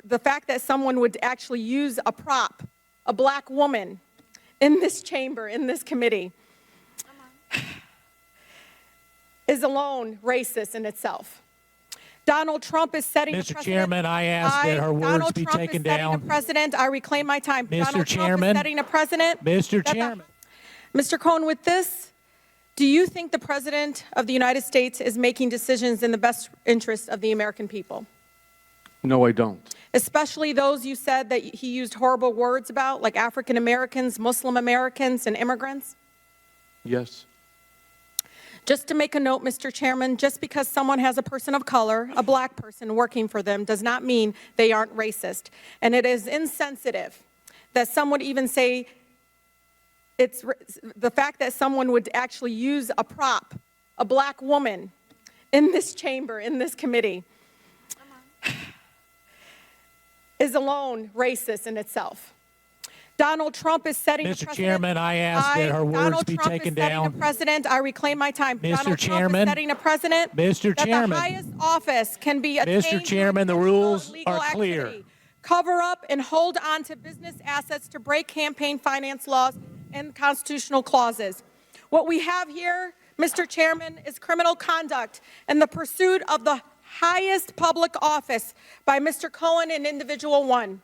the fact that someone would actually use a prop, a black woman, in this chamber, in this committee, is alone racist in itself. Donald Trump is setting a precedent. Mr. Chairman, I ask that her words be taken down. Donald Trump is setting a precedent. I reclaim my time. Mr. Chairman, Trump is setting a precedent. Mr. Chairman. Mr. Cohen, with this, do you think the President of the United States is making decisions in the best interest of the American people? No, I don't. Especially those you said that he used horrible words about, like African Americans, Muslim Americans, and immigrants? Yes. Just to make a note, Mr. Chairman, just because someone has a person of color, a black person working for them, does not mean they aren't racist. And it is insensitive that some would even say it's the fact that someone would actually use a prop, a black woman, in this chamber, in this committee, is alone racist in itself. Donald Trump is setting a precedent. Mr. Chairman, I ask that her words be taken down. President, I reclaim my time. Mr. Chairman, Trump is setting a precedent. Mr. Chairman, that the highest office can be attained. Mr. Chairman, the rules are clear. Activity. Cover up and hold on to business assets to break campaign finance laws and constitutional clauses. What we have here, Mr. Chairman, is criminal conduct and the pursuit of the highest public office by Mr. Cohen and Individual 1.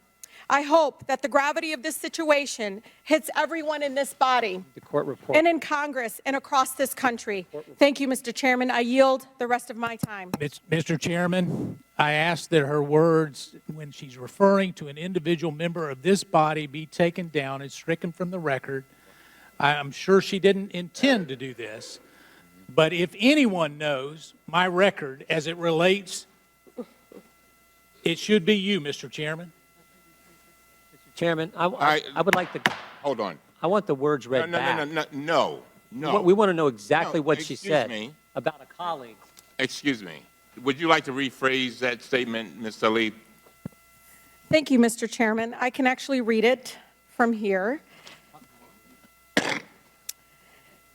I hope that the gravity of this situation hits everyone in this body, the court report, and in Congress and across this country. Thank you, Mr. Chairman. I yield the rest of my time. Mr. Chairman, I ask that her words, when she's referring to an individual member of this body, be taken down and stricken from the record. I'm sure she didn't intend to do this, but if anyone knows my record as it relates, it should be you, Mr. Chairman. Chairman, I would like to. Hold on. I want the words read back. No. We want to know exactly what she said me. about a colleague. Excuse me. Would you like to rephrase that statement, Ms. Tlaib? Thank you, Mr. Chairman. I can actually read it from here.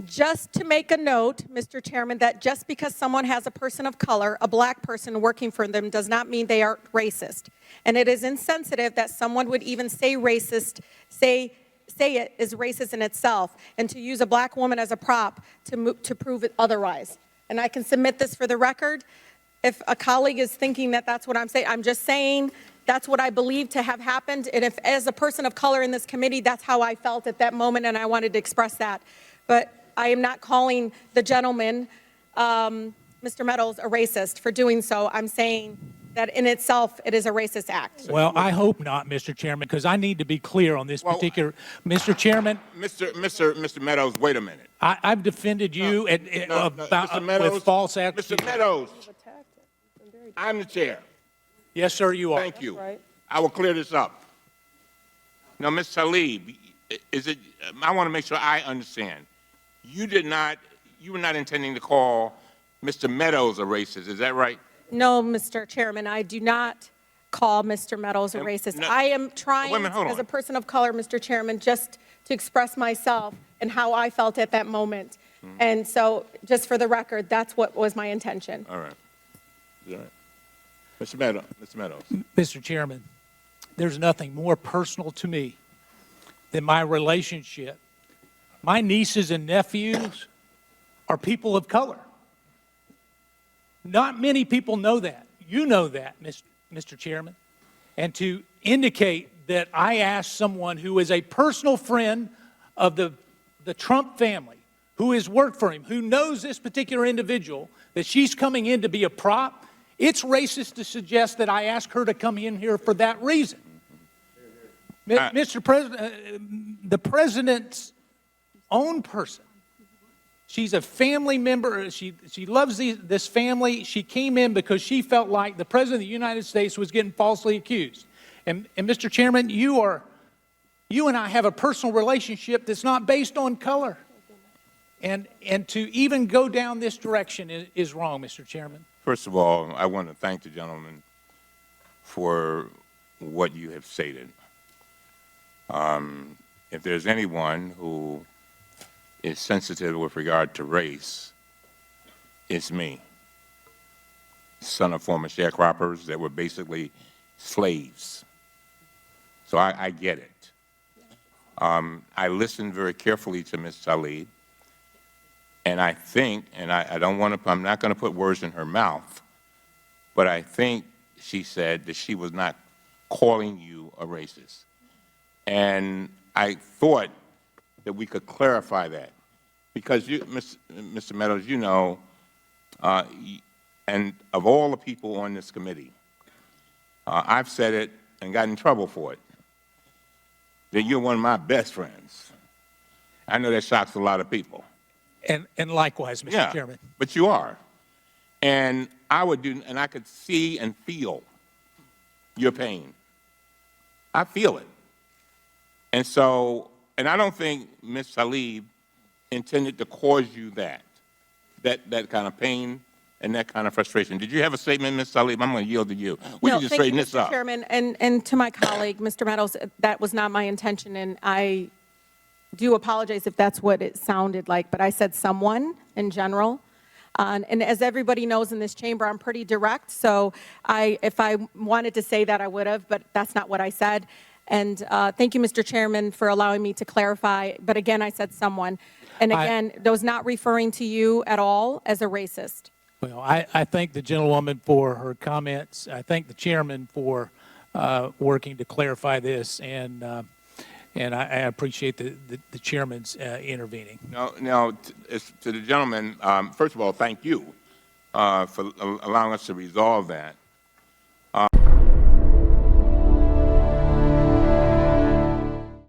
Just to make a note, Mr. Chairman, that just because someone has a person of color, a black person working for them, does not mean they are racist. And it is insensitive that someone would even say racist, say it is racist in itself, and to use a black woman as a prop to prove it otherwise. And I can submit this for the record. If a colleague is thinking that that's what I'm saying, I'm just saying that's what I believe to have happened. And if, as a person of color in this committee, that's how I felt at that moment, and I wanted to express that. But I am not calling the gentleman, Mr. Meadows, a racist for doing so. I'm saying that in itself, it is a racist act. Well, I hope not, Mr. Chairman, because I need to be clear on this particular. Mr. Chairman. Mr. Meadows, wait a minute. I've defended you with false accusations. Mr. Meadows, I'm the chair. Yes, sir, you are. Thank you. Right. I will clear this up. Now, Ms. Tlaib, I want to make sure I understand. You were not intending to call Mr. Meadows a racist, is that right? No, Mr. Chairman, I do not call Mr. Meadows a racist. No, I am trying, as a on. person of color, Mr. Chairman, just to express myself and how I felt at that moment. And so, just for the record, that's what was my intention. All right. All right. Mr. Meadows. Mr. Chairman, there's nothing more personal to me than my relationship. My nieces and nephews are people of color. Not many people know that. You know that, Mr. Chairman. And to indicate that I asked someone who is a personal friend of the Trump family, who has worked for him, who knows this particular individual, that she's coming in to be a prop, it's racist to suggest that I asked her to come in here for that reason. Mr. President, the President's own person. She's a family member. She loves this family. She came in because she felt like the President of the United States was getting falsely accused. And Mr. Chairman, you and I have a personal relationship that's not based on color. And to even go down this direction is wrong, Mr. Chairman. First of all, I want to thank the gentleman for what you have stated. If there's anyone who is sensitive with regard to race, it's me. Son of former sharecroppers that were basically slaves. So I get it. I listened very carefully to Ms. Tlaib, and I think, and I don't want to, I'm not going to put words in her mouth, but I think she said that she was not calling you a racist. And I thought that we could clarify that, because you, Mr. Meadows, you know, and of all the people on this committee, I've said it and got in trouble for it, that you're one of my best friends. I know that shocks a lot of people. And likewise, Mr. Chairman. But you are. And I would do, and I could see and feel your pain. I feel it. And so, and I don't think Ms. Tlaib intended to cause you that kind of pain and that kind of frustration. Did you have a statement, Ms. Tlaib? I'm going to yield to you. We need to straighten this up. Mr. Chairman, and to my colleague, Mr. Meadows, that was not my intention, and I do apologize if that's what it sounded like, but I said someone in general. And as everybody knows in this chamber, I'm pretty direct, so if I wanted to say that, I would have, but that's not what I said. And thank you, Mr. Chairman, for allowing me to clarify. But again, I said someone. And again, I was not referring to you at all as a racist. Well, I thank the gentlewoman for her comments. I thank the chairman for working to clarify this, and I appreciate the chairman's intervening. Now, to the gentleman, first of all, thank you for allowing us to resolve that.